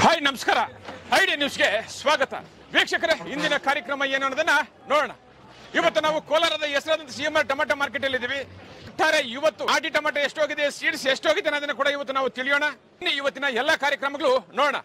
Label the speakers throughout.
Speaker 1: Hi ನಮಸ್ಕಾರ. Idea ನ್ಯೂಸ್ಗೆ ಸ್ವಾಗತ. ವೀಕ್ಷಕರೇ, ಇಂದಿನ ಕಾರ್ಯಕ್ರಮ ಏನು ಅನ್ನೋದನ್ನ ನೋಡೋಣ. ಇವತ್ತು ನಾವು ಕೋಲಾರದ ಹೆಸರಾದಂತ ಸಿಎಂಆರ್ ಟೊಮೆಟೊ ಮಾರ್ಕೆಟ್ ಅಲ್ಲಿ ಇದ್ದೀವಿ. ಒಟ್ಟಾರೆ ಇವತ್ತು ಆಟಿ ಟೊಮೆಟೊ ಎಷ್ಟೋಗಿದೆ, ಸೀಡ್ಸ್ ಎಷ್ಟೋಗಿದೆ ಅನ್ನೋದನ್ನ ಕೂಡ ಇವತ್ತು ನಾವು ತಿಳಿಯೋಣ. ಇವತ್ತಿನ ಎಲ್ಲಾ ಕಾರ್ಯಕ್ರಮಗಳು ನೋಡೋಣ.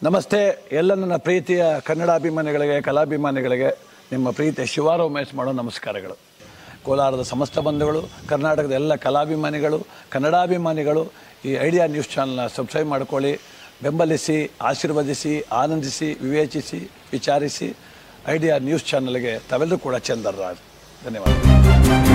Speaker 2: ನಮಸ್ತೆ. ಎಲ್ಲ ನನ್ನ ಪ್ರೀತಿಯ ಕನ್ನಡಾಭಿಮಾನಿಗಳಿಗೆ, ಕಲಾಭಿಮಾನಿಗಳಿಗೆ ನಿಮ್ಮ ಪ್ರೀತಿಯ ಶಿವಾರ ಉಮೇಶ್ ಮಾಡೋ ನಮಸ್ಕಾರಗಳು. ಕೋಲಾರದ ಸಮಸ್ತ ಬಂಧುಗಳು, ಕರ್ನಾಟಕದ ಎಲ್ಲ ಕಲಾಭಿಮಾನಿಗಳು, ಕನ್ನಡಾಭಿಮಾನಿಗಳು ಈ ಐಡಿಯಾ ನ್ಯೂಸ್ ಚಾನಲ್ನ ಸಬ್ಸ್ಕ್ರೈಬ್ ಮಾಡ್ಕೊಳ್ಳಿ, ಬೆಂಬಲಿಸಿ, ಆಶೀರ್ವದಿಸಿ, ಆನಂದಿಸಿ, ವಿವೇಚಿಸಿ, ವಿಚಾರಿಸಿ. ಐಡಿಯಾ ನ್ಯೂಸ್ ಚಾನಲ್ಗೆ ತಾವೆಲ್ಲರೂ ಕೂಡ ಚಂದರ್ರಾಜ್. ಧನ್ಯವಾದ.